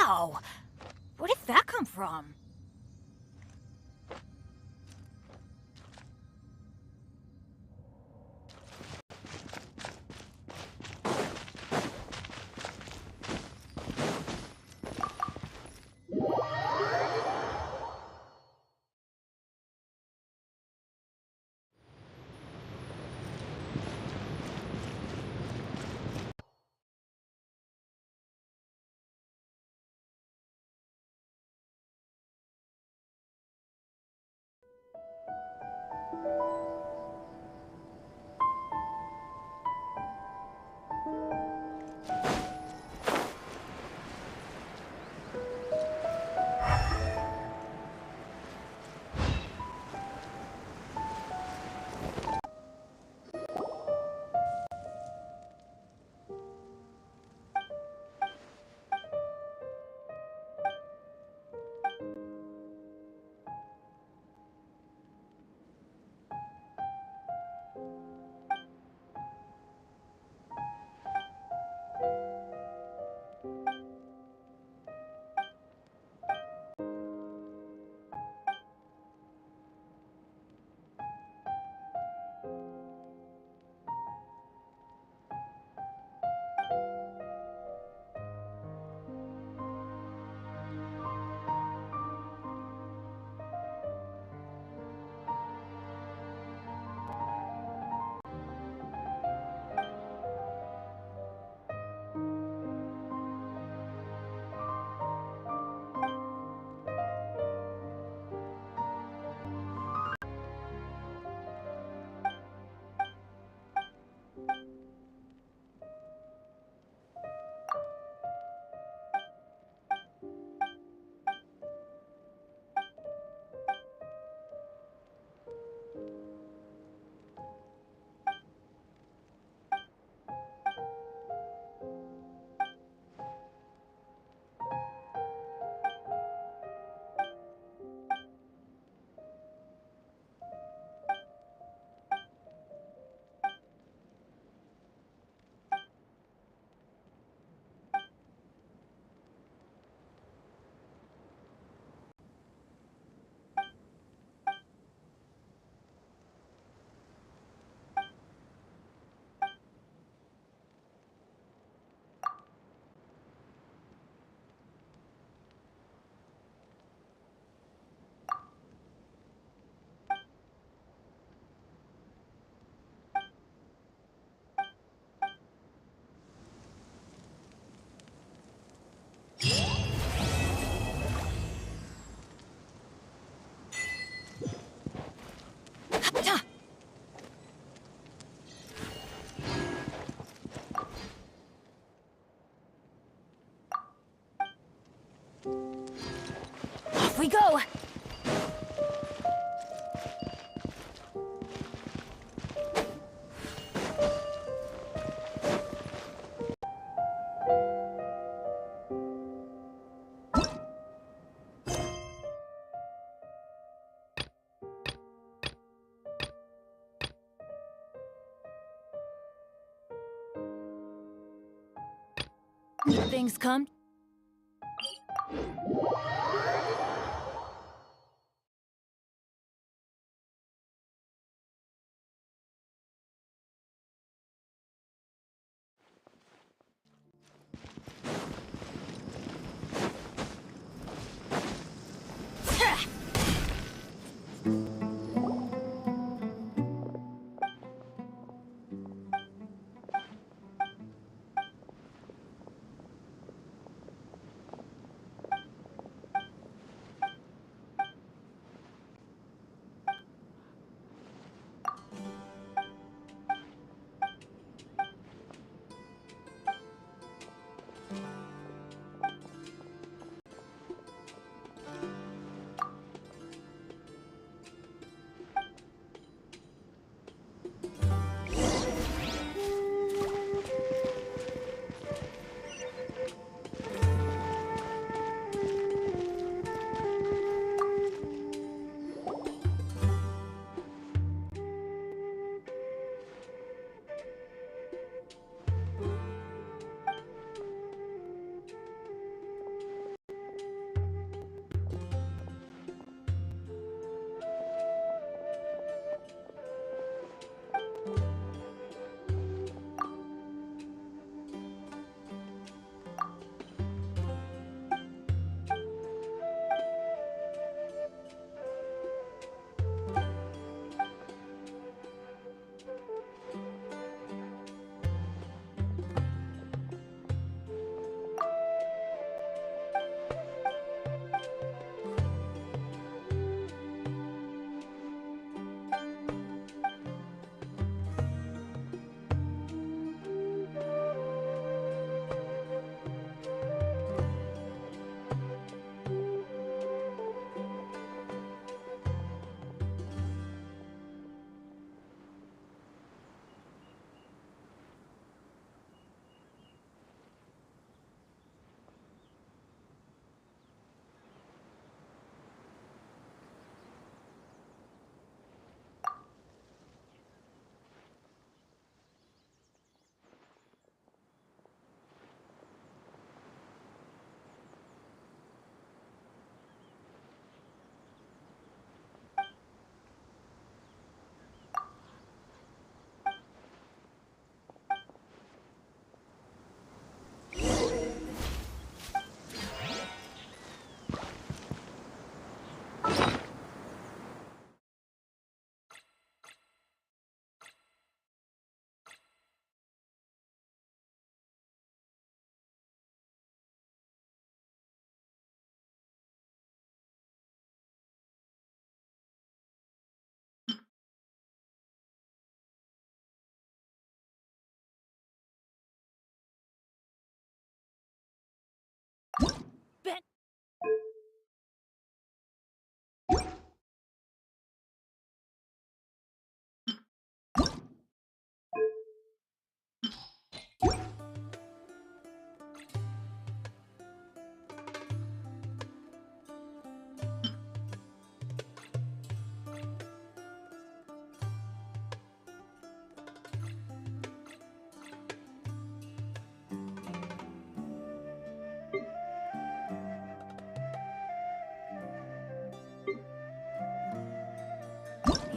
Wow! Where did that come from? Off we go! Things come.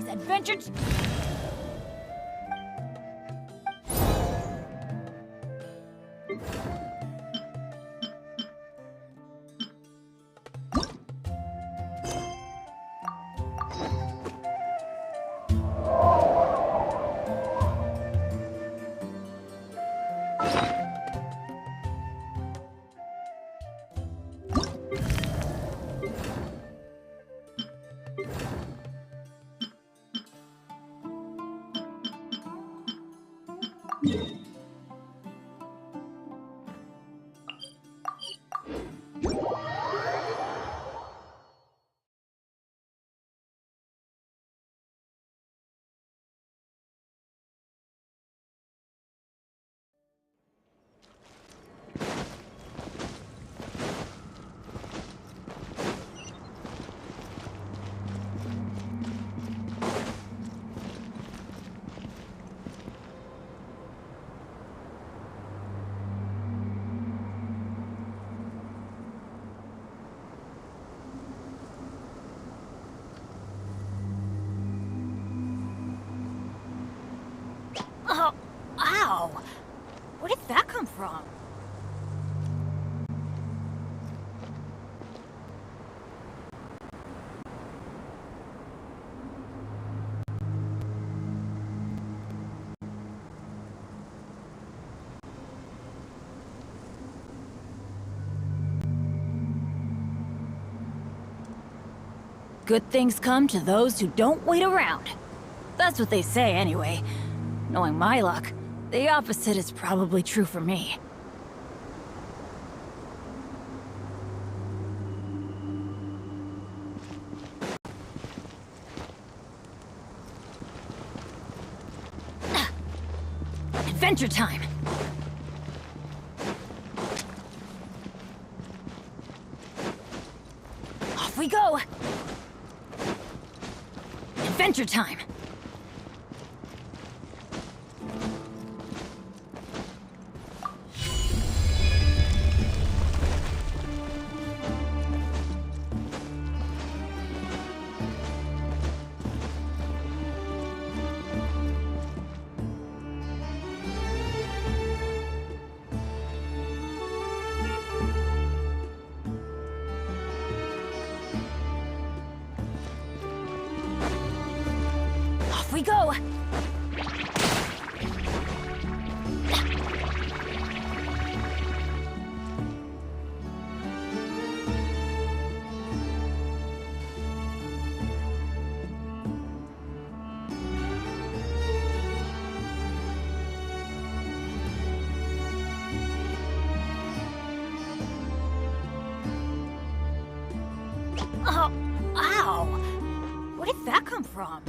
adventure. Oh, ow! Where did that come from? Good things come to those who don't wait around. That's what they say anyway. Knowing my luck, the opposite is probably true for me. Adventure time! Off we go! Adventure time! Off we go! Oh, ow! Where did that come from?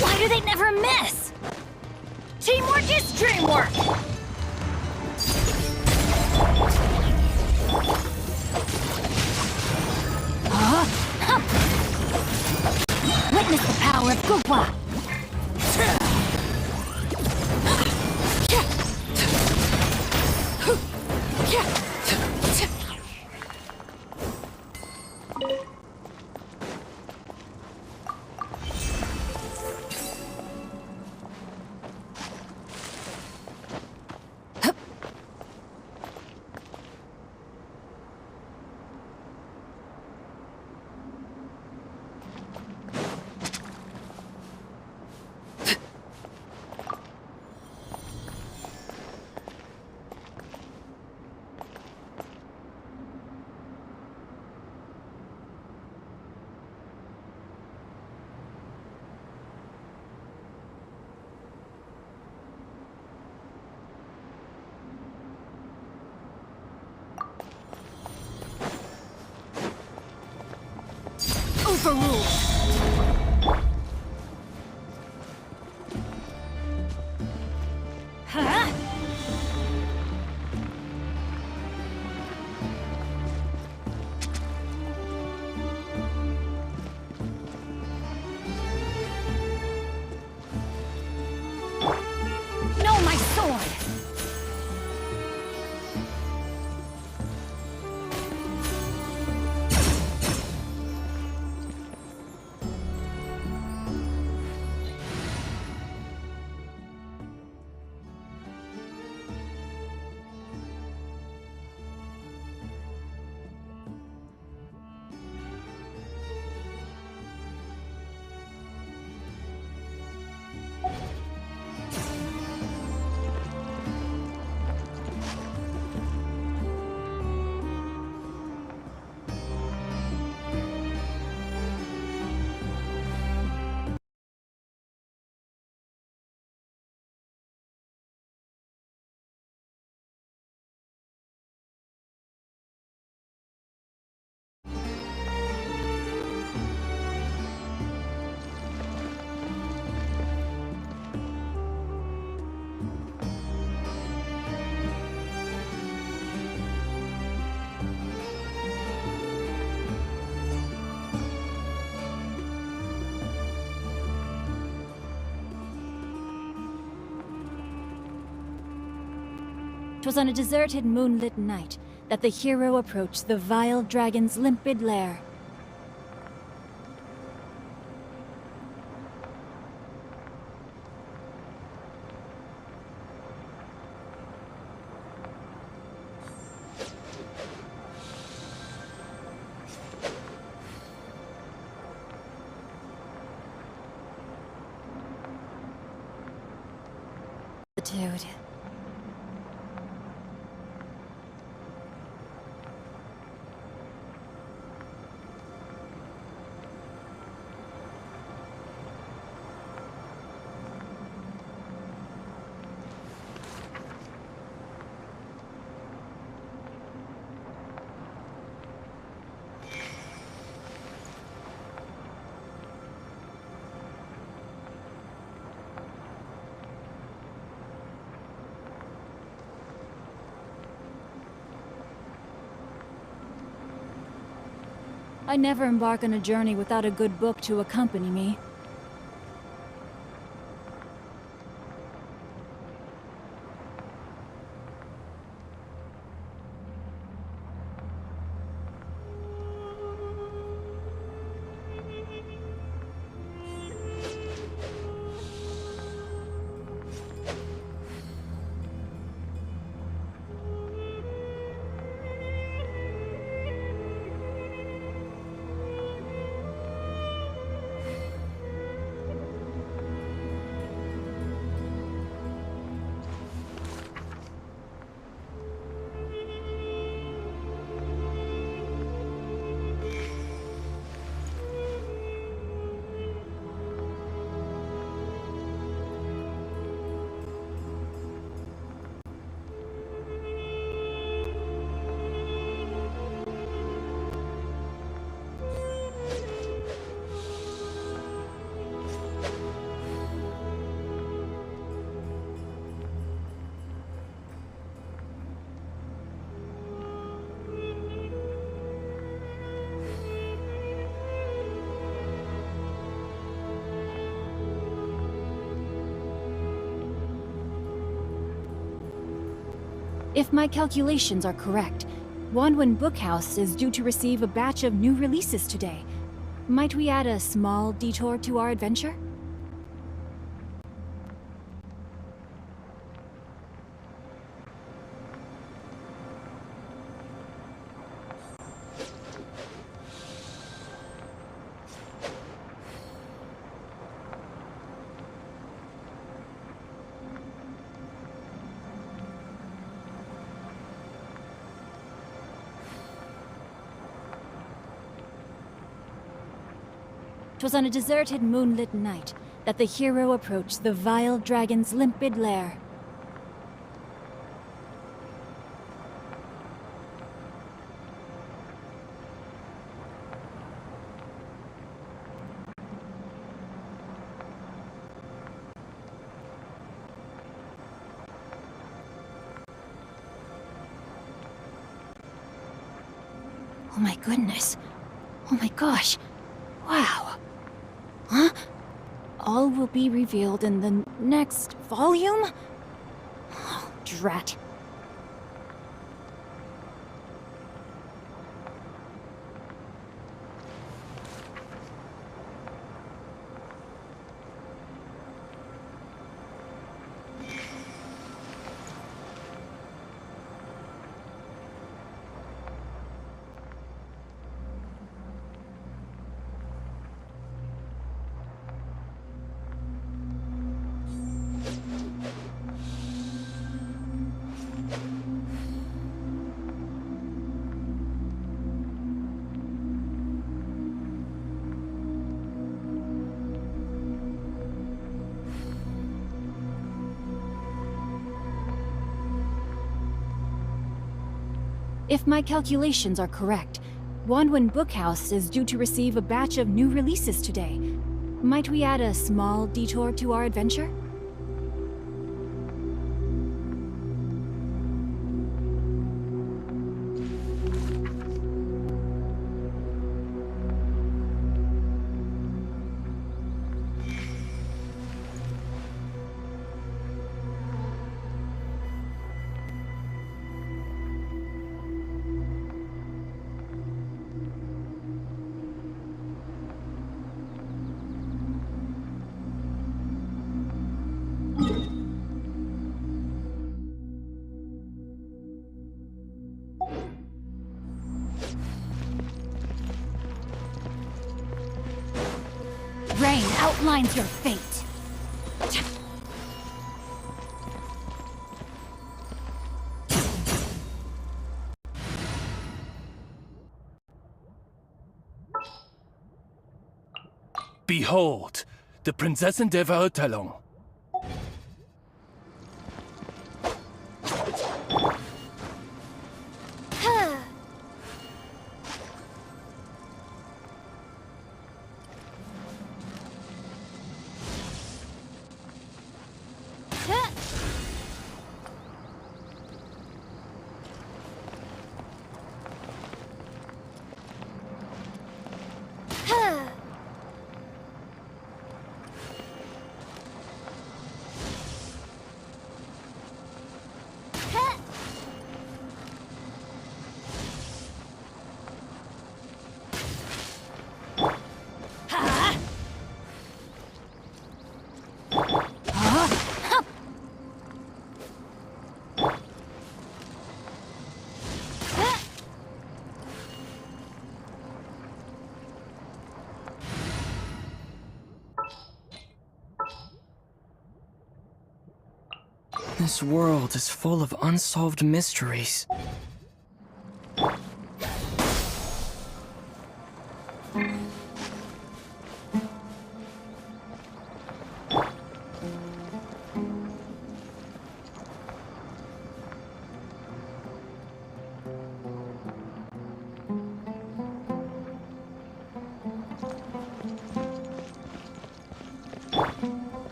Why do they never miss? Teamwork is dreamwork! Witness the power of Koopa! overruled! Huh? No, my sword! "'Twas on a deserted, moonlit night that the hero approached the vile dragon's limpid lair. Dude. I never embark on a journey without a good book to accompany me. If my calculations are correct, Wanwen Bookhouse is due to receive a batch of new releases today. Might we add a small detour to our adventure? "'Twas on a deserted, moonlit night that the hero approached the vile dragon's limpid lair. Oh my goodness. Oh my gosh. Wow. Huh? All will be revealed in the next volume? Oh, drat. If my calculations are correct, Wanwen Bookhouse is due to receive a batch of new releases today. Might we add a small detour to our adventure? Rain outlines your fate. Behold, the Prinzessin der Verurteilung. This world is full of unsolved mysteries.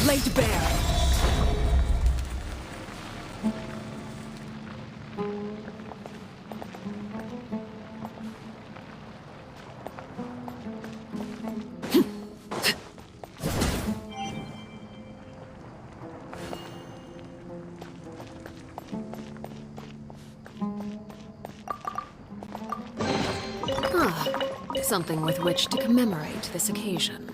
Laid bare. Something with which to commemorate this occasion.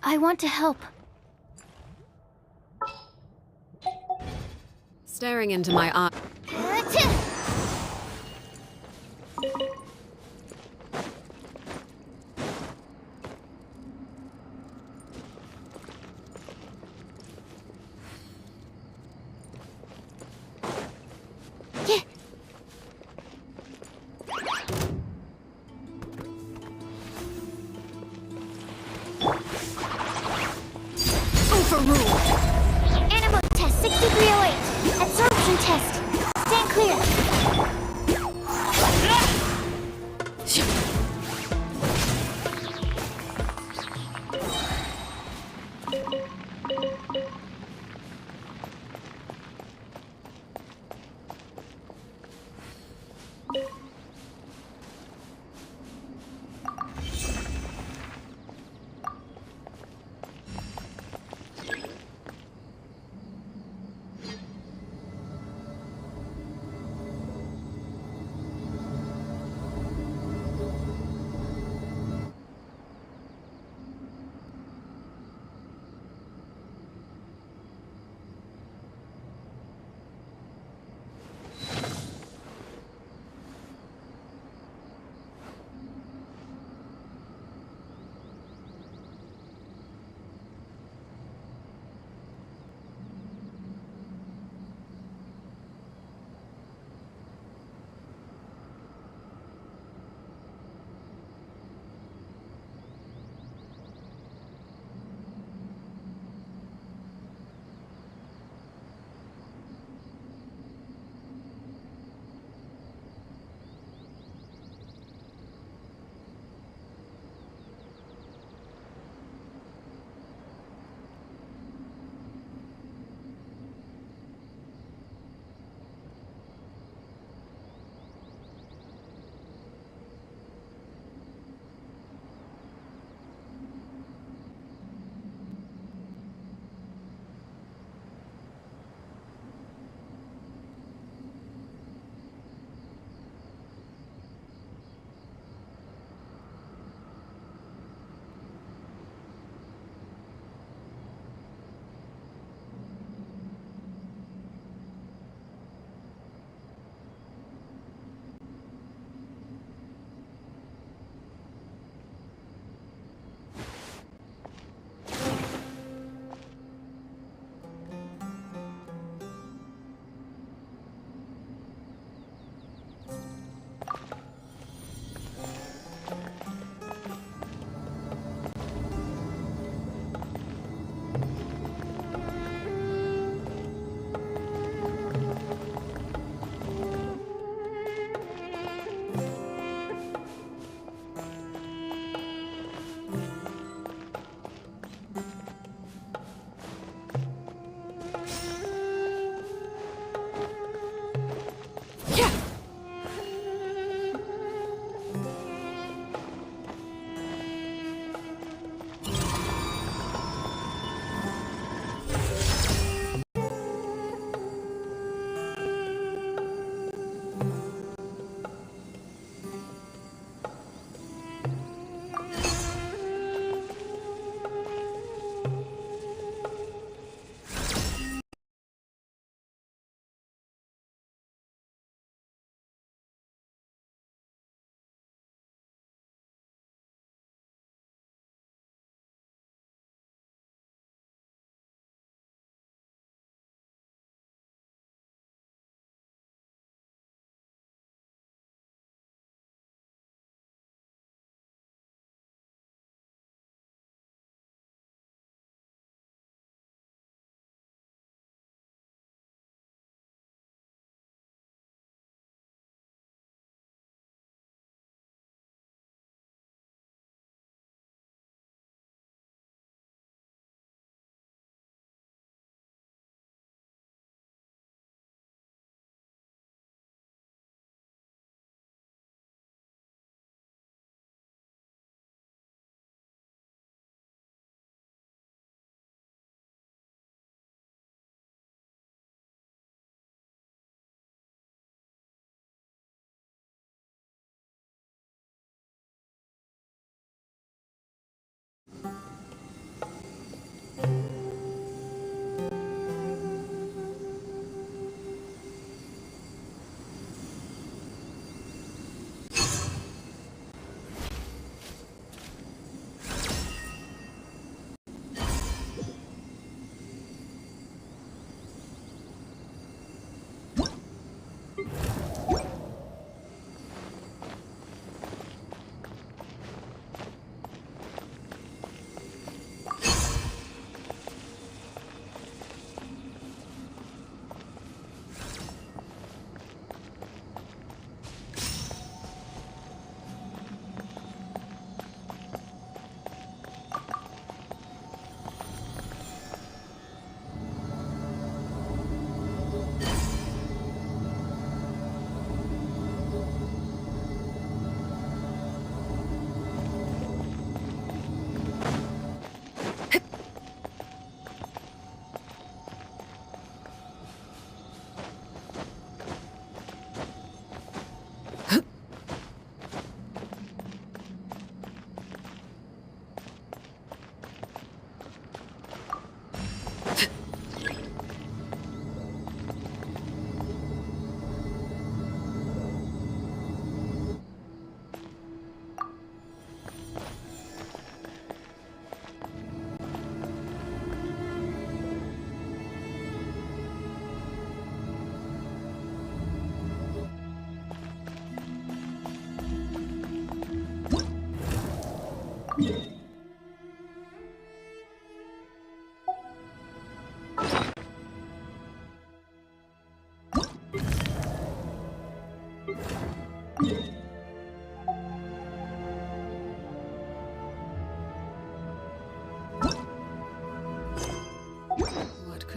I want to help. Staring into my eye. Beginning test. Stand clear.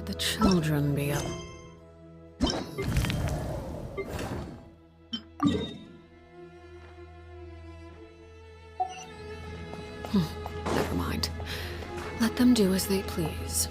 Let the children be up. Never mind. Let them do as they please.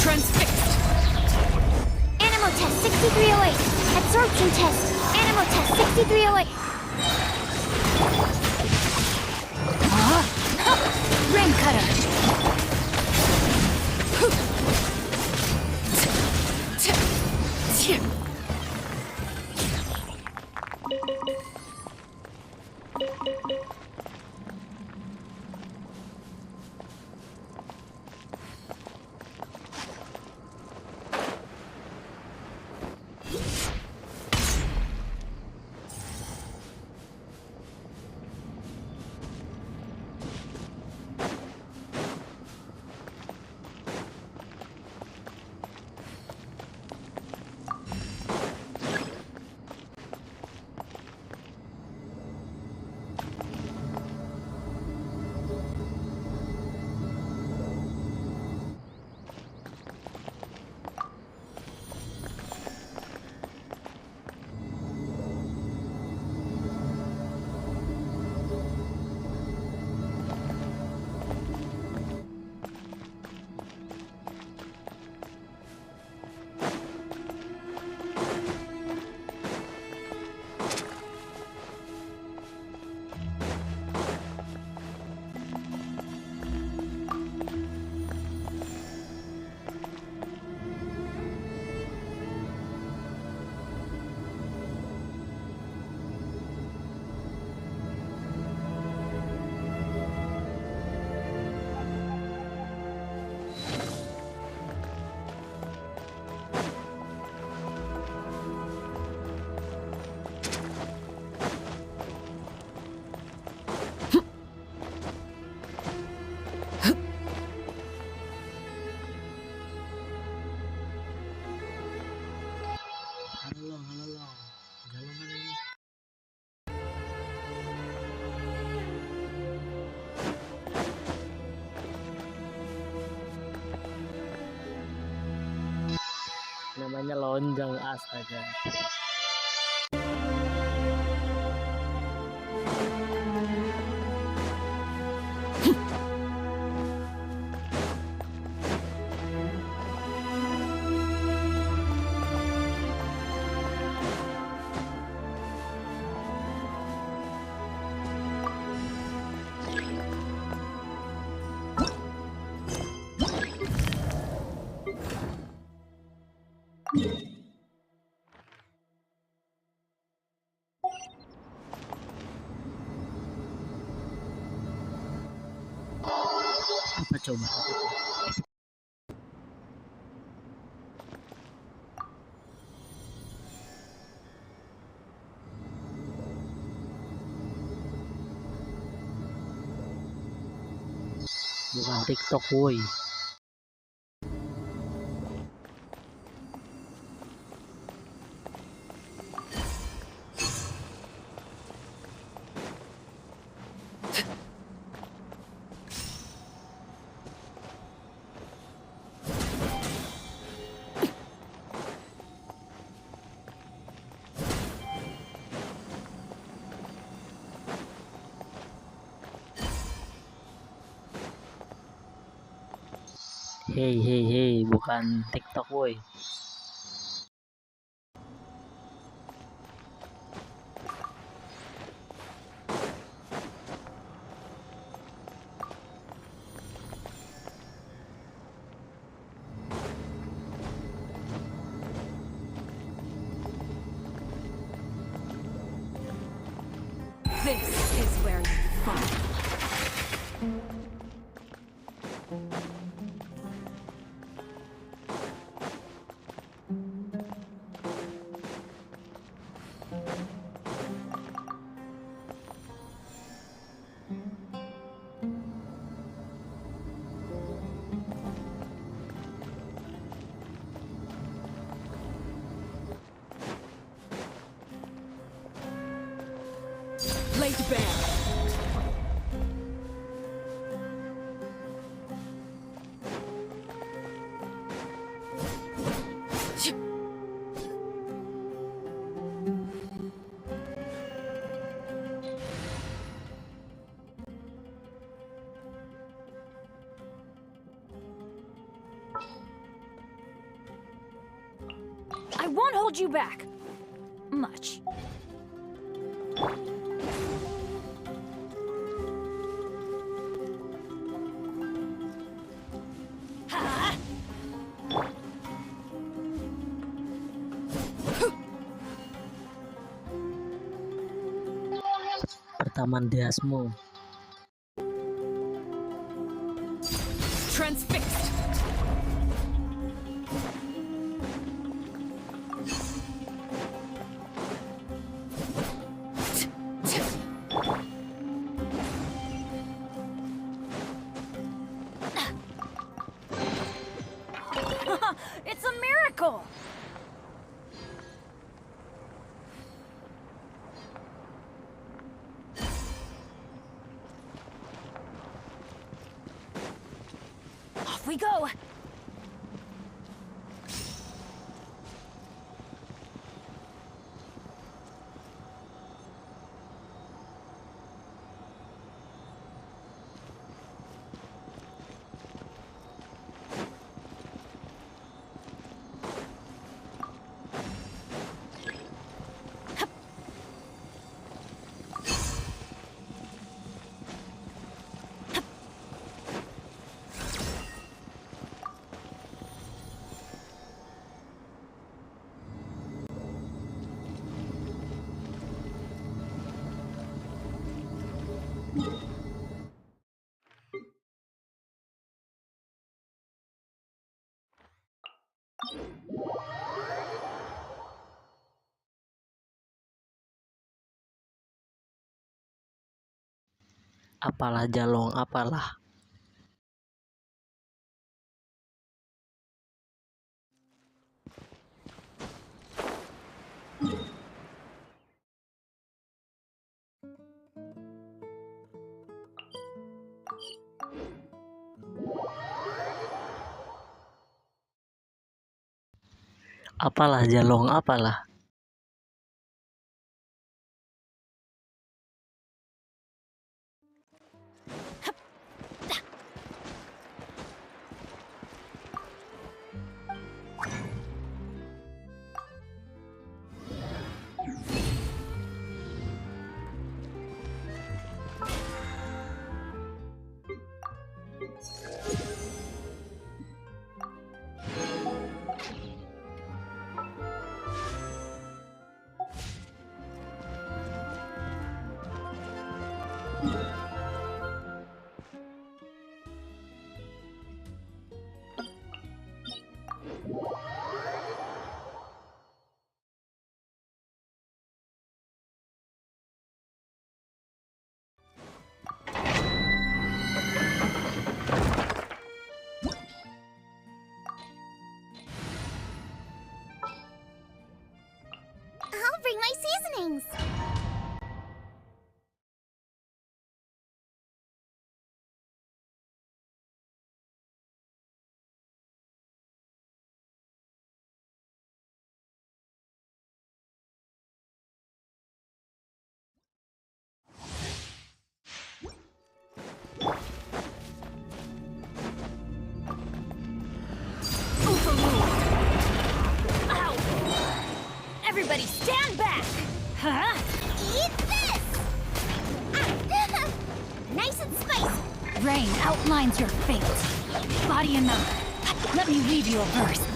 Transfixed! Animal test 6308. Absorption test. Animal test 6308. Ring cutter! Namanya lonjong, astaga. Apa coba? Bukan TikTok, woi. Hei, hei, hei, bukan TikTok, woi. This is where you fall. Laid bare. I won't hold you back. Much. Pertamaan Dasmo. Transfixed. It's a miracle! Off we go! Apalah Jalong, apalah. Apalah Jalong, apalah. I'll bring my seasonings. Everybody stand back! Huh? Eat this! Ah. Nice and spicy. Rain outlines your fate. Body and mind. Let me read you a verse.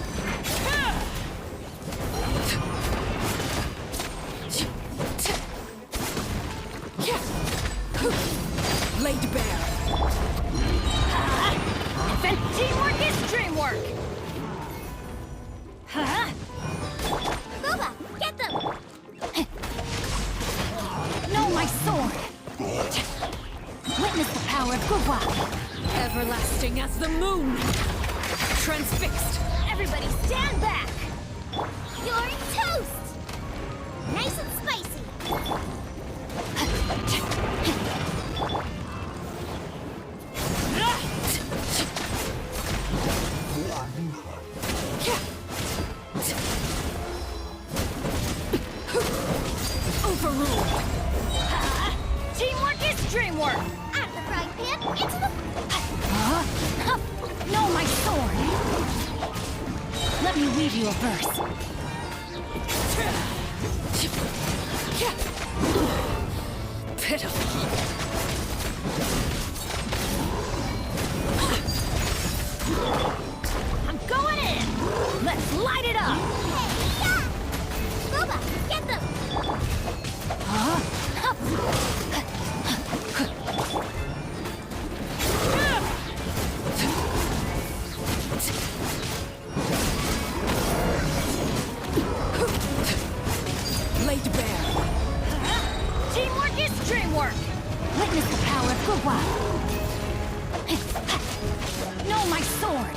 Laid bare. Then teamwork is dreamwork! Huh? Boba, get them! No, my sword! Witness the power of Guwa! Everlasting as the moon. Transfixed. Everybody stand back! You're toast! Nice and spicy. work! Out of the frying pan, into the... No, my sword! Let me weave you a verse. Pitiful. I'm going in! Let's light it up! Hey, yeah! Boba, get them! Laid bare. Teamwork is dreamwork! Witness the power of Gugwa! No, my sword!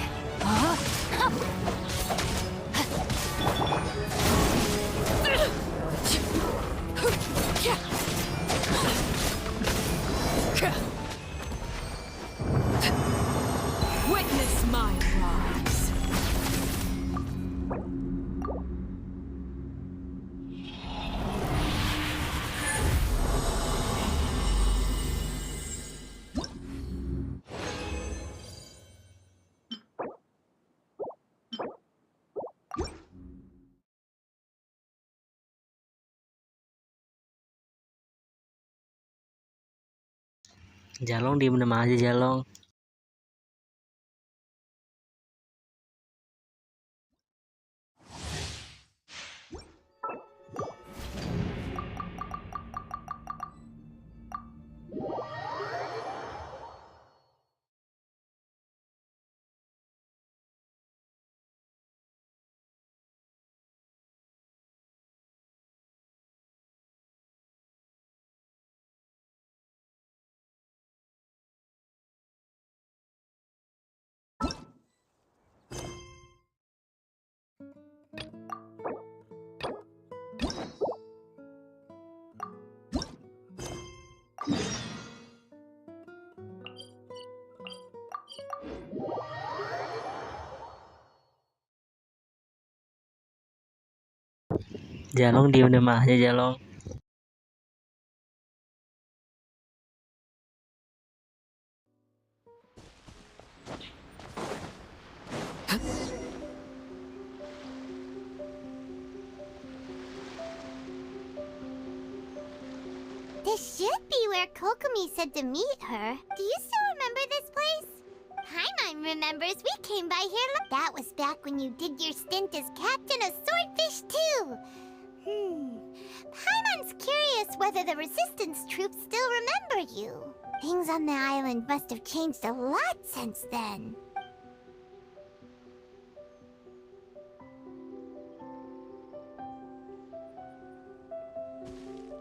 Witness my rise. Jalong diem aja Jalong. Jalong diem aja Jalong. This should be where Kokomi said to meet her. Do you still remember this place? Paimon remembers we came by here. That was back when you did your stint as captain of Swordfish too. Paimon's curious whether the Resistance troops still remember you. Things on the island must have changed a lot since then.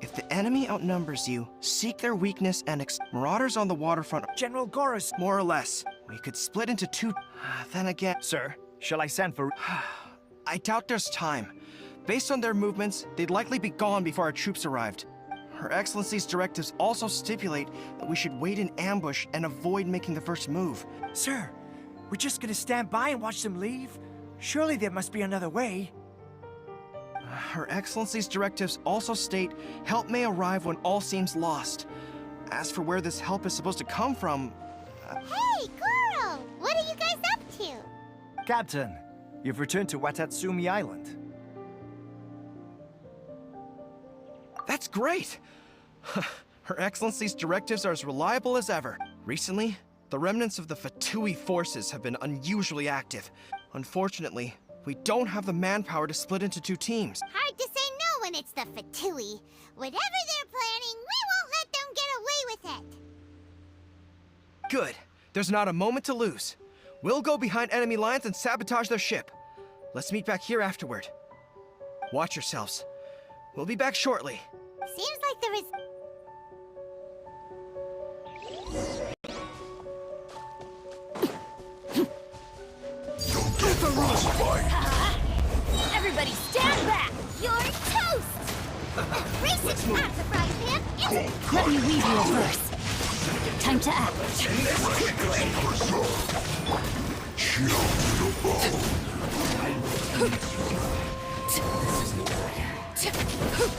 If the enemy outnumbers you, seek their weakness and marauders on the waterfront. General Gorus. More or less. We could split into two. Then again, Sir, shall I send for... I doubt there's time. Based on their movements, they'd likely be gone before our troops arrived. Her Excellency's directives also stipulate that we should wait in ambush and avoid making the first move. Sir, we're just gonna stand by and watch them leave? Surely there must be another way. Her Excellency's directives also state help may arrive when all seems lost. As for where this help is supposed to come from... Hey, Goro! What are you guys up to? Captain, you've returned to Watatsumi Island. That's great! Her Excellency's directives are as reliable as ever. Recently, the remnants of the Fatui forces have been unusually active. Unfortunately, we don't have the manpower to split into two teams. Hard to say no when it's the Fatui. Whatever they're planning, we won't let them get away with it. Good. There's not a moment to lose. We'll go behind enemy lines and sabotage their ship. Let's meet back here afterward. Watch yourselves. We'll be back shortly. Seems like there is... Everybody stand back! You're toast! Race it out the frying pan into... Let me weave you a verse. Time to act.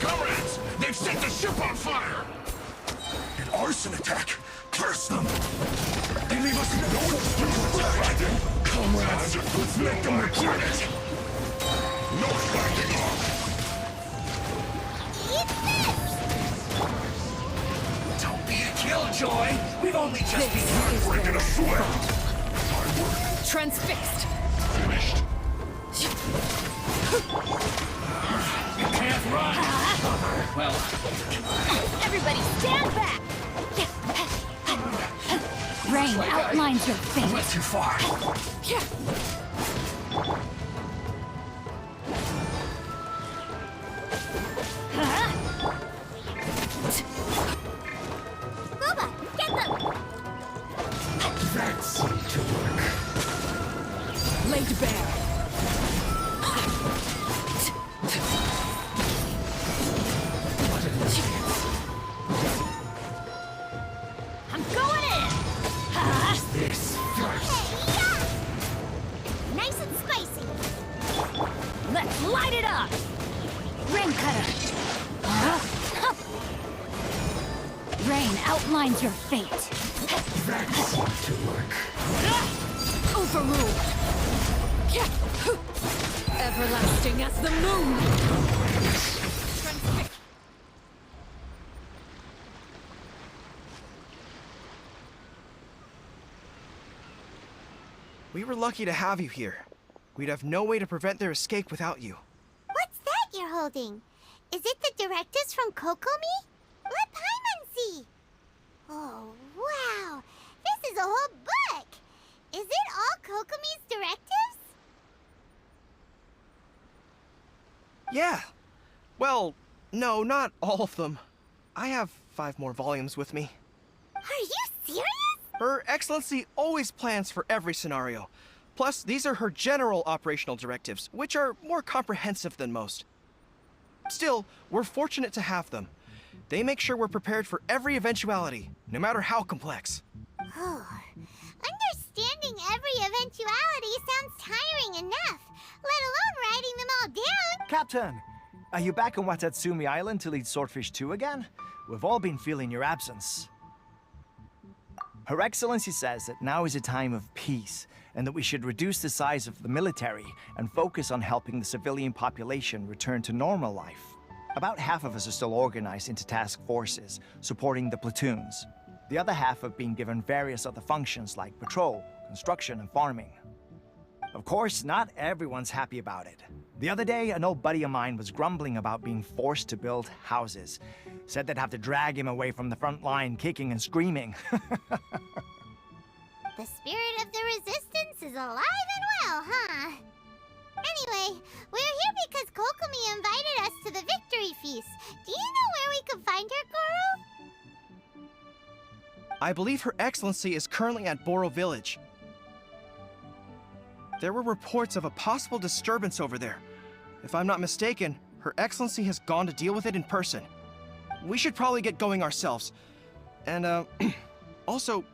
Comrades, they've set the ship on fire! arson attack! Curse them! They leave us no to attack! Comrades, let's make them regret it! No backing off! Don't be a killjoy! We've only just begun breaking a sweat! Transfixed. Finished. You can't run! Well, Everybody stand back! Rain outlines your I fate. went too far. Booba, get them! That seemed to work. Laid bare. I'm going in! This first. Nice and spicy. Let's light it up! Rain cutter! Rain outlines your fate. That seemed to work. Overruled! Everlasting as the moon. Transfixed. We were lucky to have you here. We'd have no way to prevent their escape without you. What's that you're holding? Is it the directives from Kokomi? Let Paimon see. Oh, wow. This is a whole book. Is it all Kokomi's directives? Yeah. Well, no, not all of them. I have 5 more volumes with me. Are you serious? Her Excellency always plans for every scenario. Plus, these are her general operational directives, which are more comprehensive than most. Still, we're fortunate to have them. They make sure we're prepared for every eventuality, no matter how complex. Oh, understanding every eventuality sounds tiring enough, let alone writing them all down. Captain, are you back on Watatsumi Island to lead Swordfish 2 again? We've all been feeling your absence. Her Excellency says that now is a time of peace, and that we should reduce the size of the military and focus on helping the civilian population return to normal life. About half of us are still organized into task forces, supporting the platoons. The other half have been given various other functions like patrol, construction, and farming. Of course, not everyone's happy about it. The other day, an old buddy of mine was grumbling about being forced to build houses. Said they'd have to drag him away from the front line, kicking and screaming. The spirit of the resistance is alive and well, huh? Anyway, we're here because Kokomi invited us to the victory feast. Do you know where we could find her, Goro? I believe Her Excellency is currently at Boro Village. There were reports of a possible disturbance over there. If I'm not mistaken, Her Excellency has gone to deal with it in person. We should probably get going ourselves. And, also,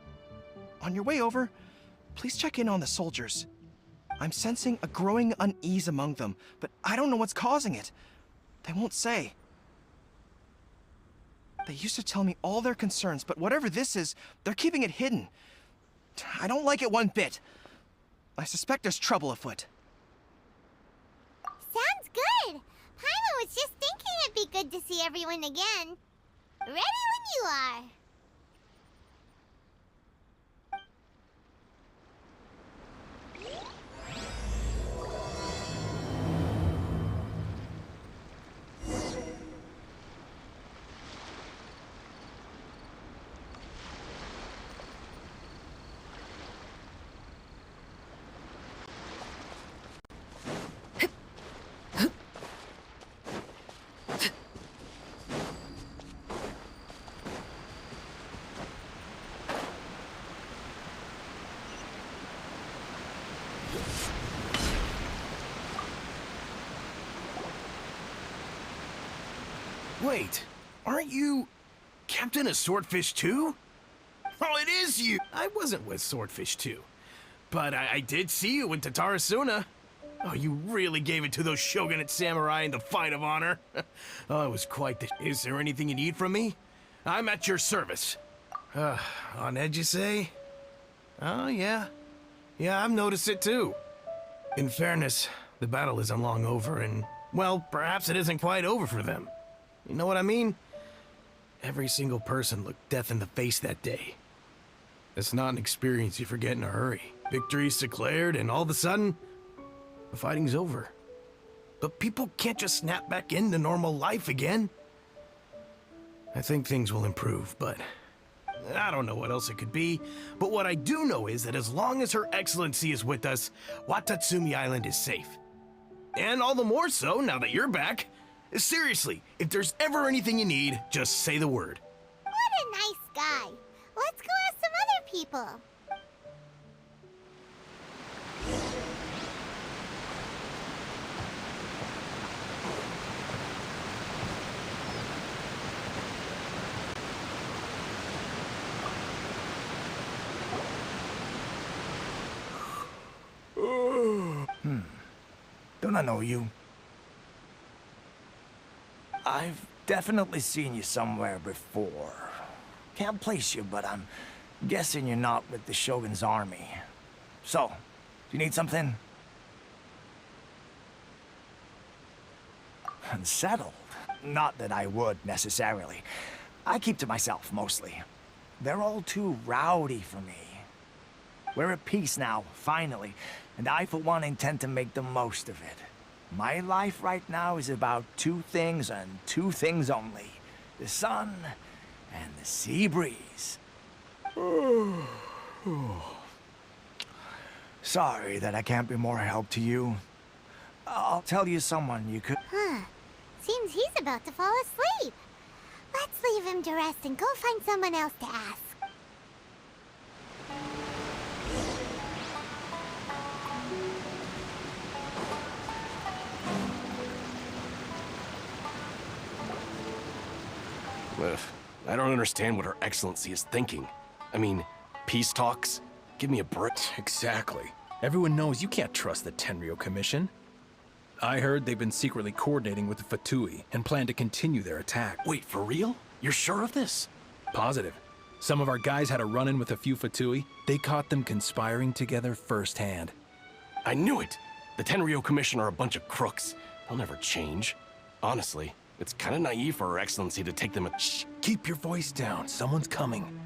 on your way over, please check in on the soldiers. I'm sensing a growing unease among them, but I don't know what's causing it. They won't say. They used to tell me all their concerns, but whatever this is, they're keeping it hidden. I don't like it one bit. I suspect there's trouble afoot. Sounds good. Paimon was just thinking it'd be good to see everyone again. Ready when you are. Wait, aren't you Captain of Swordfish 2? Oh, it is you! I wasn't with Swordfish 2, but I did see you in Tatarasuna. Oh, you really gave it to those Shogunate samurai in the fight of honor. Oh, it was quite the... Is there anything you need from me? I'm at your service. On edge, you say? Oh, yeah. Yeah, I've noticed it too. In fairness, the battle isn't long over, and, well, perhaps it isn't quite over for them. You know what I mean? Every single person looked death in the face that day. It's not an experience you forget in a hurry. Victory's declared, and all of a sudden, the fighting's over. But people can't just snap back into normal life again. I think things will improve, but I don't know what else it could be. But what I do know is that as long as Her Excellency is with us, Watatsumi Island is safe. And all the more so now that you're back. Seriously, if there's ever anything you need, just say the word. What a nice guy. Let's go ask some other people. Don't I know you? I've definitely seen you somewhere before. Can't place you, but I'm guessing you're not with the Shogun's army. So, do you need something? Unsettled? Not that I would, necessarily. I keep to myself, mostly. They're all too rowdy for me. We're at peace now, finally, and I, for one, intend to make the most of it. My life right now is about two things and two things only. The sun and the sea breeze. Sorry that I can't be more help to you. I'll tell you someone you could... Seems he's about to fall asleep. Let's leave him to rest and go find someone else to ask. I don't understand what Her Excellency is thinking. I mean, peace talks? Give me a break. Exactly. Everyone knows you can't trust the Tenryo Commission. I heard they've been secretly coordinating with the Fatui and plan to continue their attack. Wait, for real? You're sure of this? Positive. Some of our guys had a run-in with a few Fatui. They caught them conspiring together firsthand. I knew it! The Tenryo Commission are a bunch of crooks. They'll never change. Honestly, it's kind of naive for Her Excellency to take them a— Shh! Keep your voice down. Someone's coming.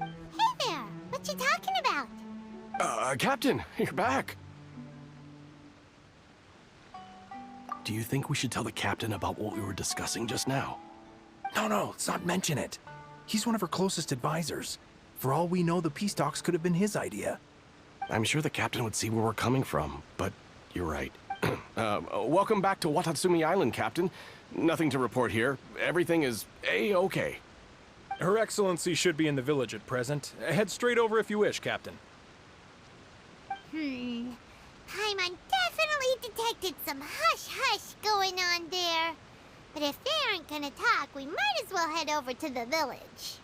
Hey there! What you talking about? Captain, you're back. Do you think we should tell the captain about what we were discussing just now? No, let's not mention it. He's one of our closest advisors. For all we know, the peace talks could have been his idea. I'm sure the captain would see where we're coming from, but you're right. Welcome back to Watatsumi Island, Captain. Nothing to report here. Everything is A-okay. Her Excellency should be in the village at present. Head straight over if you wish, Captain. Paimon definitely detected some hush-hush going on there. But if they aren't gonna talk, we might as well head over to the village.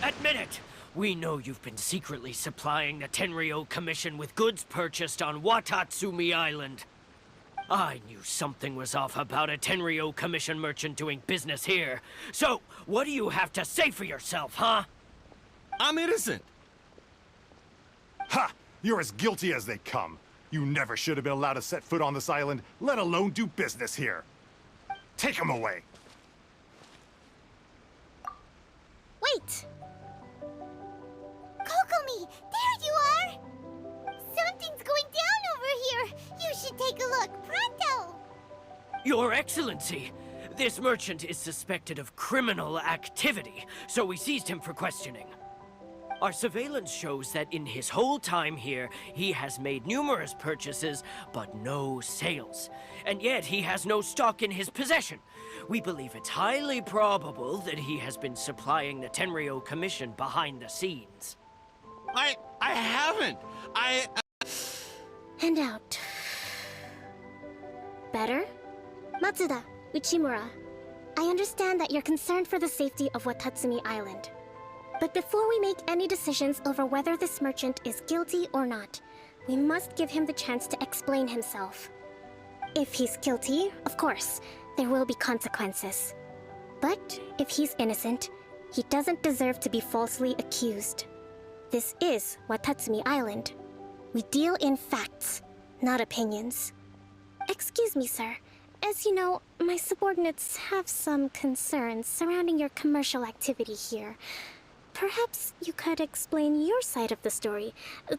Admit it! We know you've been secretly supplying the Tenryo Commission with goods purchased on Watatsumi Island. I knew something was off about a Tenryo Commission merchant doing business here. So, what do you have to say for yourself, huh? I'm innocent! Ha! You're as guilty as they come. You never should have been allowed to set foot on this island, let alone do business here. Take him away! Wait! Kokomi, there you are! Something's going down over here! You should take a look, pronto! Your Excellency, this merchant is suspected of criminal activity, so we seized him for questioning. Our surveillance shows that in his whole time here, he has made numerous purchases, but no sales. And yet he has no stock in his possession. We believe it's highly probable that he has been supplying the Tenryo Commission behind the scenes. I haven't! And out. Better? Matsuda, Uchimura. I understand that you're concerned for the safety of Watatsumi Island. But before we make any decisions over whether this merchant is guilty or not, we must give him the chance to explain himself. If he's guilty, of course, there will be consequences. But if he's innocent, he doesn't deserve to be falsely accused. This is Watatsumi Island. We deal in facts, not opinions. Excuse me, sir. As you know, my subordinates have some concerns surrounding your commercial activity here. Perhaps you could explain your side of the story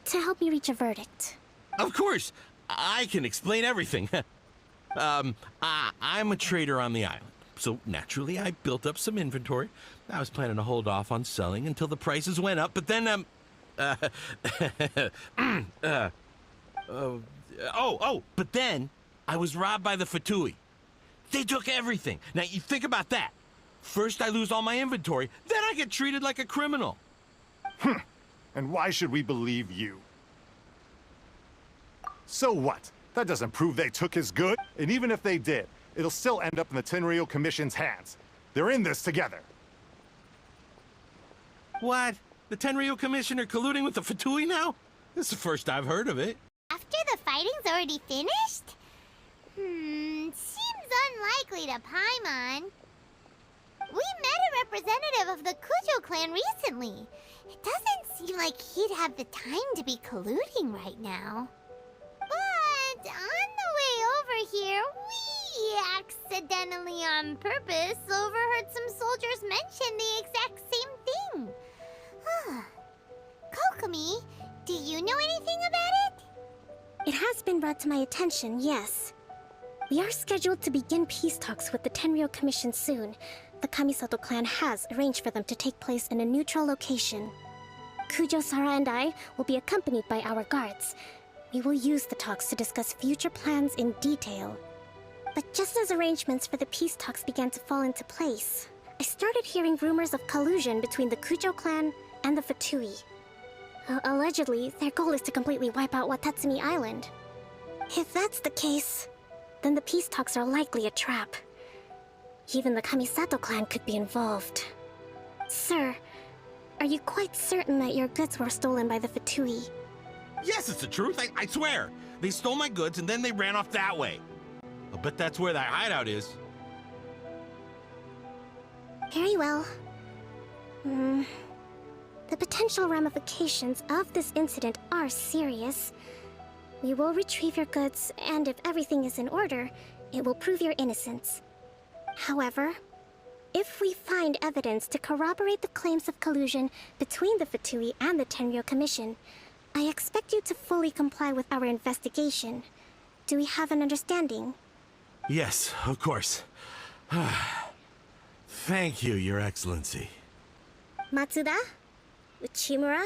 to help me reach a verdict. Of course! I can explain everything. I'm a trader on the island, so naturally I built up some inventory. I was planning to hold off on selling until the prices went up, but then, but then I was robbed by the Fatui. They took everything. Now, you think about that. First I lose all my inventory, then I get treated like a criminal. And why should we believe you? So what? That doesn't prove they took his good. And even if they did, it'll still end up in the Tenryo Commission's hands. They're in this together. What? The Tenryo Commission are colluding with the Fatui now? This is the first I've heard of it. After the fighting's already finished? Seems unlikely to Paimon. We met a representative of the Kujo clan recently. It doesn't seem like he'd have the time to be colluding right now. But on the way over here, we accidentally on purpose overheard some soldiers mention the exact same thing. Kokomi, do you know anything about it? It has been brought to my attention, yes. We are scheduled to begin peace talks with the Tenryo Commission soon. The Kamisato clan has arranged for them to take place in a neutral location. Kujo, Sara, and I will be accompanied by our guards. We will use the talks to discuss future plans in detail. But just as arrangements for the peace talks began to fall into place, I started hearing rumors of collusion between the Kujo clan and the Fatui. Allegedly, their goal is to completely wipe out Watatsumi Island. If that's the case, then the peace talks are likely a trap. Even the Kamisato clan could be involved. Sir, are you quite certain that your goods were stolen by the Fatui? Yes, it's the truth, I swear. They stole my goods and then they ran off that way. I'll bet that's where that hideout is. Very well. The potential ramifications of this incident are serious. We will retrieve your goods, and if everything is in order, it will prove your innocence. However, if we find evidence to corroborate the claims of collusion between the Fatui and the Tenryo Commission, I expect you to fully comply with our investigation. Do we have an understanding? Yes, of course. Thank you, Your Excellency. Matsuda? Uchimura?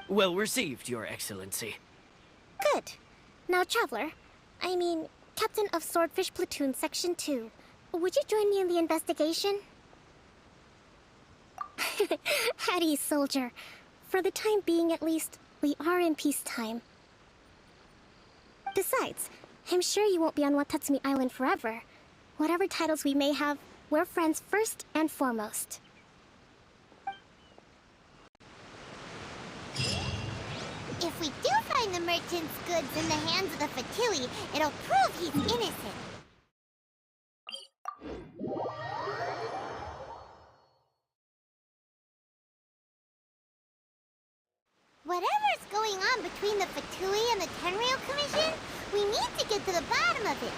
Well received, Your Excellency. Good. Now, Traveler, Captain of Swordfish Platoon Section 2, would you join me in the investigation? At ease, soldier. For the time being, at least, we are in peacetime. Besides, I'm sure you won't be on Watatsumi Island forever. Whatever titles we may have, we're friends first and foremost. If we do find the merchant's goods in the hands of the Fatui, it'll prove he's innocent. Whatever's going on between the Fatui and the Tenryo Commission, we need to get to the bottom of it.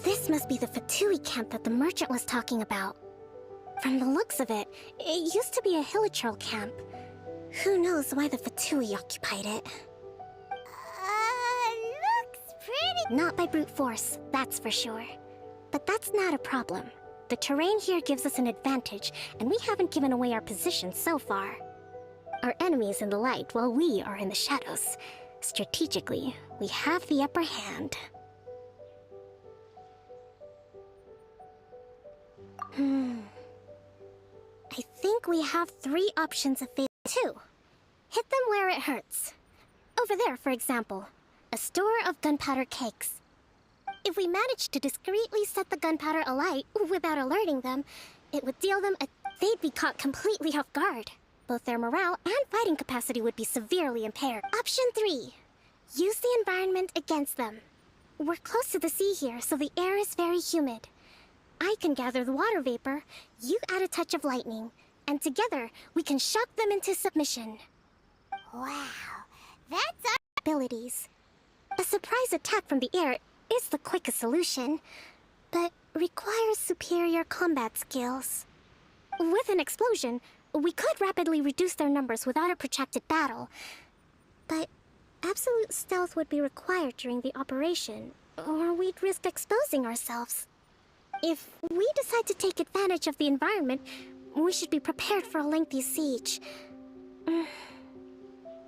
This must be the Fatui camp that the merchant was talking about. From the looks of it, it used to be a Hilichurl camp. Who knows why the Fatui occupied it? Not by brute force, that's for sure. But that's not a problem. The terrain here gives us an advantage, and we haven't given away our position so far. Our enemy is in the light, while we are in the shadows. Strategically, we have the upper hand. I think we have 3 options available too. Hit them where it hurts. Over there, for example, a store of gunpowder cakes. If we managed to discreetly set the gunpowder alight without alerting them, it would deal them they'd be caught completely off guard. Both their morale and fighting capacity would be severely impaired. Option 3. Use the environment against them. We're close to the sea here, so the air is very humid. I can gather the water vapor, you add a touch of lightning, and together we can shock them into submission. Wow, that's our abilities. A surprise attack from the air is the quickest solution, but requires superior combat skills. With an explosion, we could rapidly reduce their numbers without a protracted battle, but absolute stealth would be required during the operation, or we'd risk exposing ourselves. If we decide to take advantage of the environment, we should be prepared for a lengthy siege.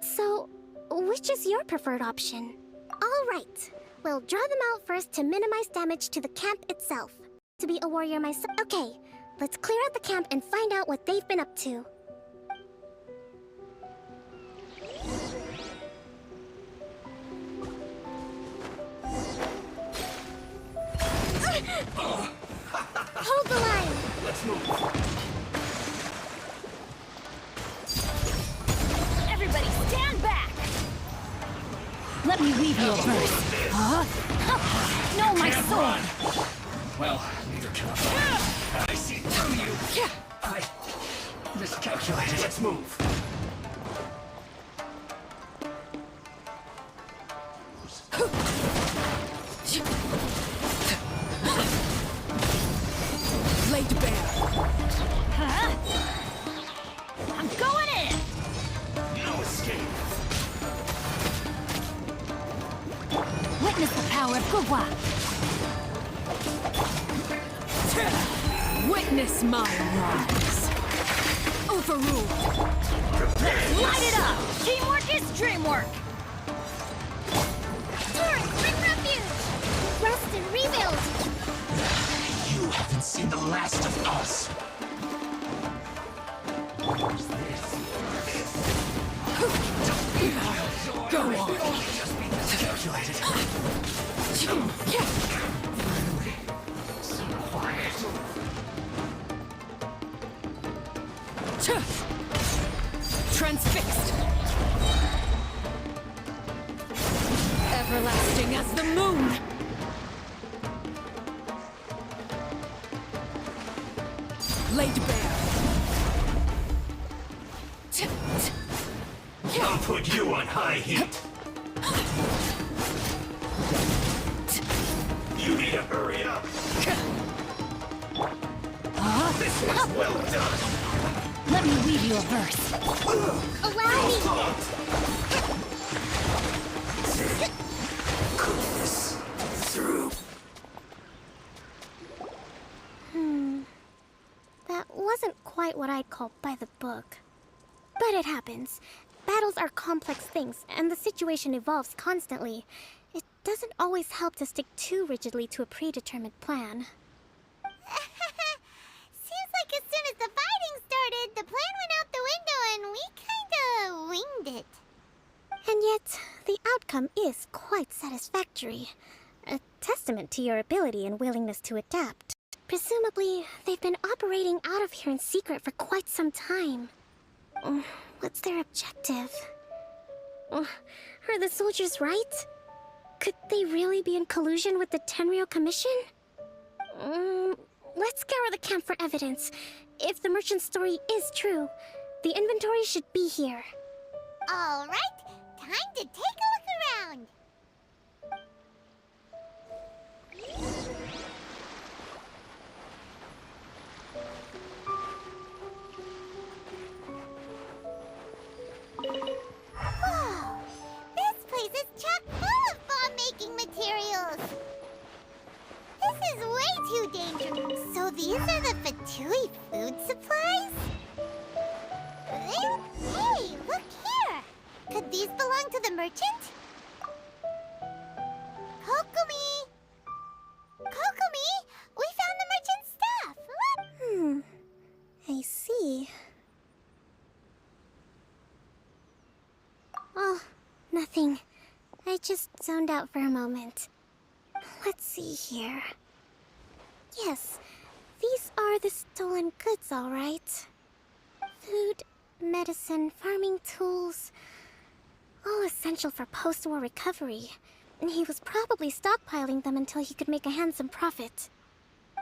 So, which is your preferred option? All right. We'll draw them out first to minimize damage to the camp itself. To be a warrior myself. Okay, let's clear out the camp and find out what they've been up to. Hold the line! Let's move. Everybody stand back! Let me weave you a verse. Huh? No, my sword! Well, neither can I. I see through you. I miscalculated. Let's move. Laid bare. Huh? I'm going in! No escape. Witness the power of Gugwa. Witness my rise. Overruled. Let's light it up! Teamwork is dreamwork! turret! Bring refuge! Rest and rebuild! You haven't seen the last of us. Go on. Just be miscalculated. Finally, so quiet. Transfixed. Everlasting as the moon. Laid bare. I'll put you on high heat. You need to hurry up. This was well done. Let me weave you a verse. Allow me! Goodness. Through. That wasn't quite what I'd call by the book. But it happens. Battles are complex things, and the situation evolves constantly. It doesn't always help to stick too rigidly to a predetermined plan. Seems like as soon as the fighting started, the plan went out the window and we kinda winged it. And yet, the outcome is quite satisfactory. A testament to your ability and willingness to adapt. Presumably, they've been operating out of here in secret for quite some time. What's their objective? Are the soldiers right? Could they really be in collusion with the Tenryo Commission? Let's scour the camp for evidence. If the merchant's story is true, the inventory should be here. All right, time to take a look around. Whoa, this place is chock full of bomb-making materials. belong to the merchant? Kokomi! Kokomi! We found the merchant's stuff! Look! I see. Oh, nothing. I just zoned out for a moment. Let's see here. Yes, these are the stolen goods, all right. Food, medicine, farming tools. All essential for post-war recovery. And he was probably stockpiling them until he could make a handsome profit.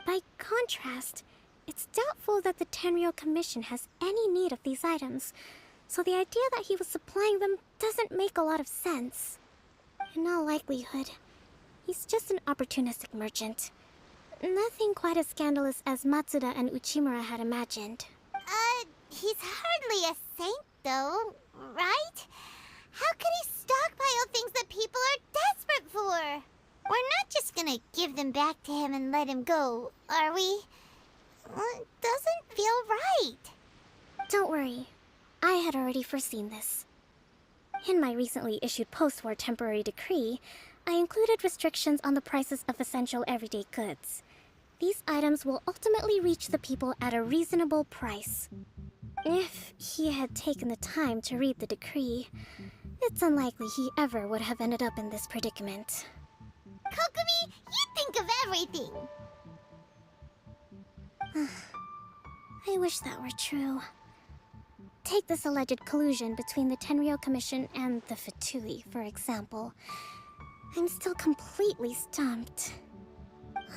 By contrast, it's doubtful that the Tenryou Commission has any need of these items, so the idea that he was supplying them doesn't make a lot of sense. In all likelihood, he's just an opportunistic merchant. Nothing quite as scandalous as Matsuda and Uchimura had imagined. He's hardly a saint, though, right? How could he stockpile things that people are desperate for? We're not just gonna give them back to him and let him go, are we? It doesn't feel right. Don't worry. I had already foreseen this. In my recently issued post-war temporary decree, I included restrictions on the prices of essential everyday goods. These items will ultimately reach the people at a reasonable price. If he had taken the time to read the decree, it's unlikely he ever would have ended up in this predicament. Kokomi, you think of everything! I wish that were true. Take this alleged collusion between the Tenryou Commission and the Fatui, for example. I'm still completely stumped.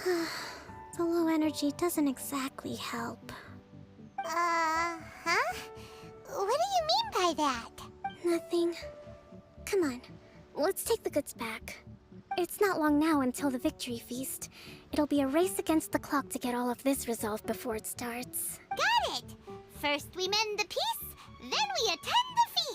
The low energy doesn't exactly help. Huh? What do you mean by that? Nothing. Come on, let's take the goods back. It's not long now until the victory feast. It'll be a race against the clock to get all of this resolved before it starts. Got it! First we mend the peace, then we attend the feast!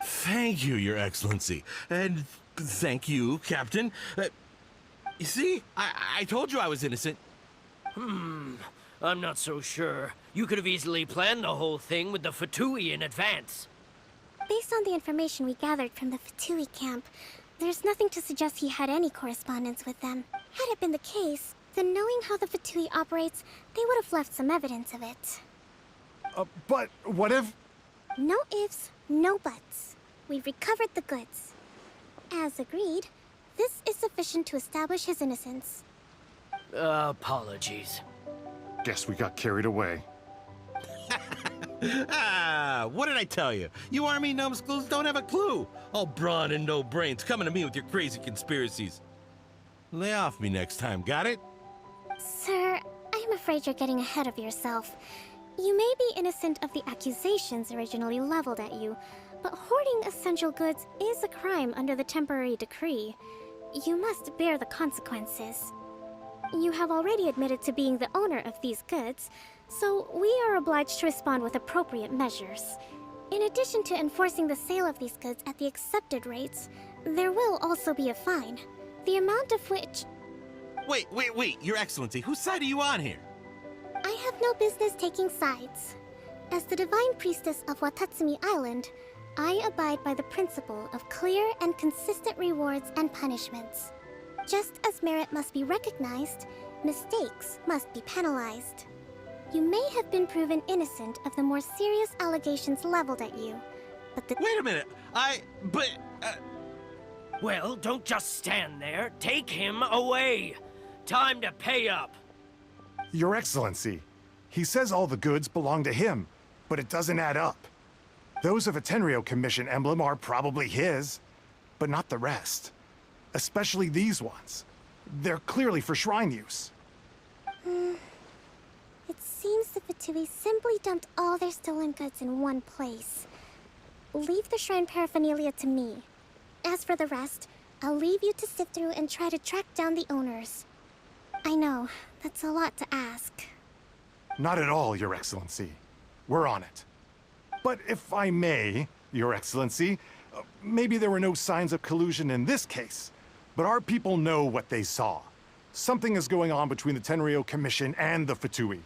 Thank you, Your Excellency. And thank you, Captain. You see, I told you I was innocent. I'm not so sure. You could have easily planned the whole thing with the Fatui in advance. Based on the information we gathered from the Fatui camp, there's nothing to suggest he had any correspondence with them. Had it been the case, then knowing how the Fatui operates, they would have left some evidence of it. But what if... No ifs, no buts. We've recovered the goods. As agreed, this is sufficient to establish his innocence. Apologies. Guess we got carried away. What did I tell you? You army numbskulls don't have a clue. All brawn and no brains coming to me with your crazy conspiracies. Lay off me next time, got it? Sir, I'm afraid you're getting ahead of yourself. You may be innocent of the accusations originally leveled at you, but hoarding essential goods is a crime under the temporary decree. You must bear the consequences. You have already admitted to being the owner of these goods, so we are obliged to respond with appropriate measures. In addition to enforcing the sale of these goods at the accepted rates, there will also be a fine, the amount of which... Wait, Your Excellency, whose side are you on here? I have no business taking sides. As the Divine Priestess of Watatsumi Island, I abide by the principle of clear and consistent rewards and punishments. Just as merit must be recognized, mistakes must be penalized. You may have been proven innocent of the more serious allegations leveled at you, but the— Wait a minute. Well, don't just stand there. Take him away. Time to pay up. Your Excellency, he says all the goods belong to him, but it doesn't add up. Those of a Tenryo Commission emblem are probably his, but not the rest. Especially these ones. They're clearly for shrine use. It seems the Fatui simply dumped all their stolen goods in one place. Leave the shrine paraphernalia to me. As for the rest, I'll leave you to sift through and try to track down the owners. I know, that's a lot to ask. Not at all, Your Excellency. We're on it. But if I may, Your Excellency, maybe there were no signs of collusion in this case, but our people know what they saw. Something is going on between the Tenryo Commission and the Fatui.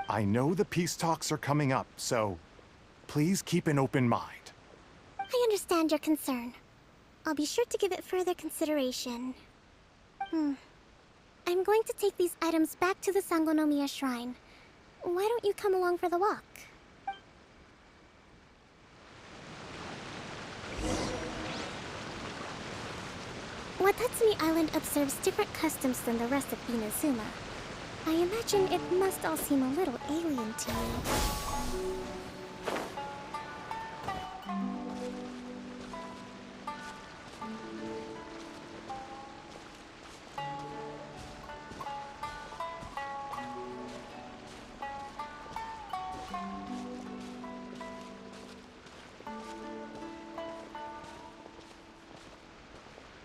I know the peace talks are coming up, so please keep an open mind. I understand your concern. I'll be sure to give it further consideration. I'm going to take these items back to the Sangonomiya Shrine. Why don't you come along for the walk? Watatsumi Island observes different customs than the rest of Inazuma. I imagine it must all seem a little alien to you.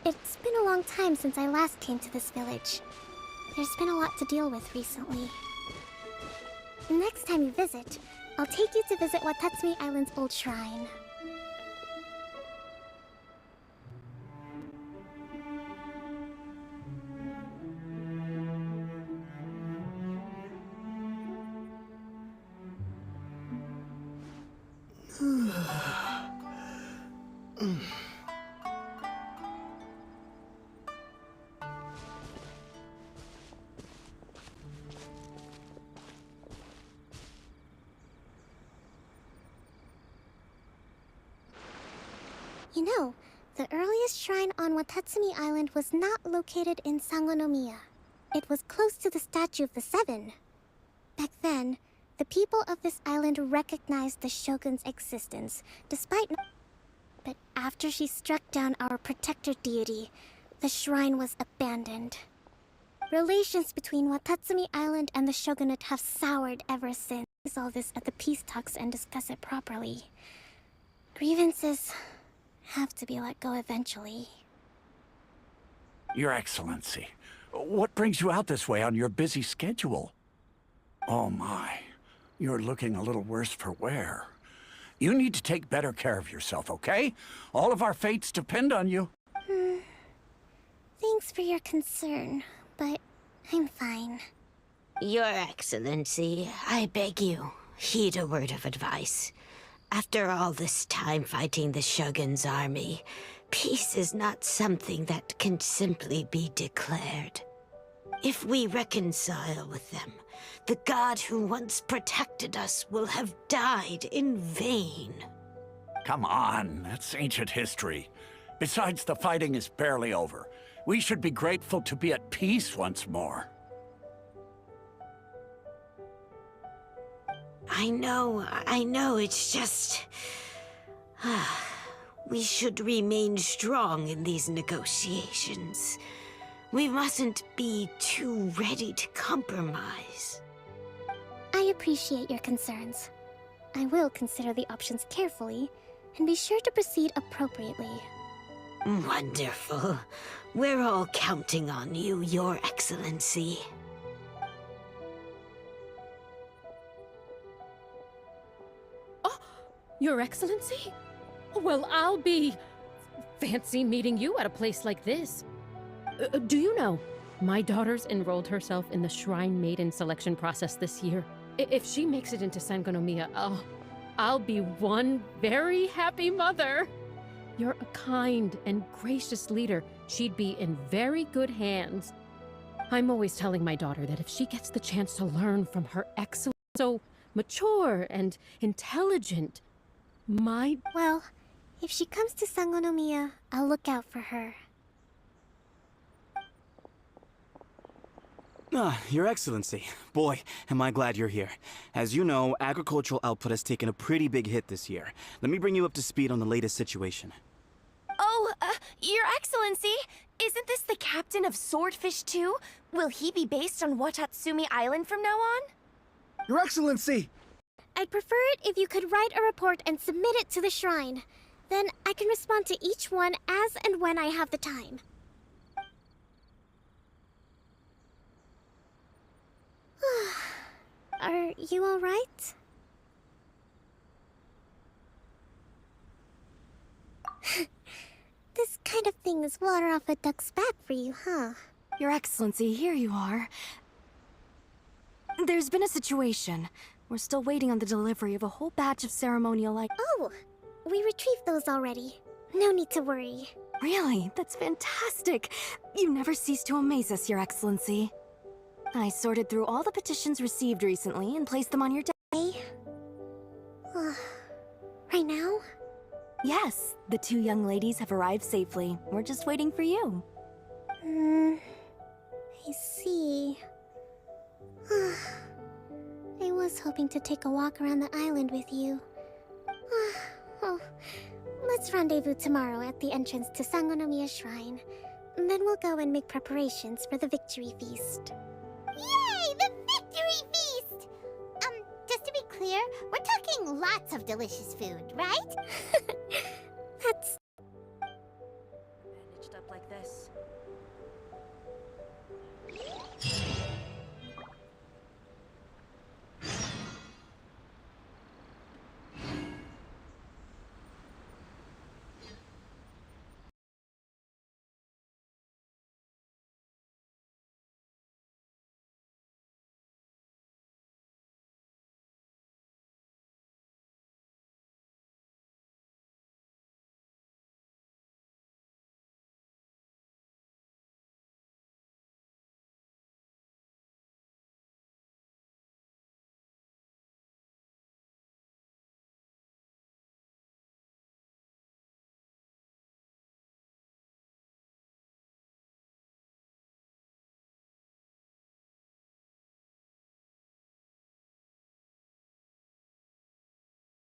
It's been a long time since I last came to this village. There's been a lot to deal with recently. Next time you visit, I'll take you to visit Watatsumi Island's old shrine. You know, the earliest shrine on Watatsumi Island was not located in Sangonomiya. It was close to the Statue of the Seven. Back then, the people of this island recognized the Shogun's existence, But after she struck down our protector deity, the shrine was abandoned. Relations between Watatsumi Island and the Shogunate have soured ever since. Resolve this at the peace talks and discuss it properly. Grievances have to be let go eventually. Your Excellency, what brings you out this way on your busy schedule? Oh my, you're looking a little worse for wear. You need to take better care of yourself, okay? All of our fates depend on you. Thanks for your concern, but I'm fine. Your Excellency, I beg you, heed a word of advice. After all this time fighting the Shogun's army, peace is not something that can simply be declared. If we reconcile with them, the god who once protected us will have died in vain. Come on, that's ancient history. Besides, the fighting is barely over. We should be grateful to be at peace once more. I know, it's just... we should remain strong in these negotiations. We mustn't be too ready to compromise. I appreciate your concerns. I will consider the options carefully, and be sure to proceed appropriately. Wonderful. We're all counting on you, Your Excellency. Your Excellency? Well, I'll be... fancy meeting you at a place like this. Do you know, my daughter's enrolled herself in the Shrine Maiden selection process this year. If she makes it into Sangonomiya, I'll be one very happy mother. You're a kind and gracious leader. She'd be in very good hands. I'm always telling my daughter that if she gets the chance to learn from her excellent, so mature and intelligent, Well, if she comes to Sangonomiya, I'll look out for her. Your Excellency. Boy, am I glad you're here. As you know, agricultural output has taken a pretty big hit this year. Let me bring you up to speed on the latest situation. Oh, Your Excellency, isn't this the captain of Swordfish 2? Will he be based on Watatsumi Island from now on? Your Excellency! I'd prefer it if you could write a report and submit it to the shrine. Then I can respond to each one as and when I have the time. Are you all right? This kind of thing is water off a duck's back for you, huh? Your Excellency, here you are. There's been a situation. We're still waiting on the delivery of a whole batch of ceremonial Oh, we retrieved those already. No need to worry. Really? That's fantastic. You never cease to amaze us, Your Excellency. I sorted through all the petitions received recently and placed them on your desk. Right now? Yes, the 2 young ladies have arrived safely. We're just waiting for you. I see. I was hoping to take a walk around the island with you. Oh, let's rendezvous tomorrow at the entrance to Sangonomiya Shrine. Then we'll go and make preparations for the victory feast. Yay! The victory feast! Just to be clear, we're talking lots of delicious food, right? That's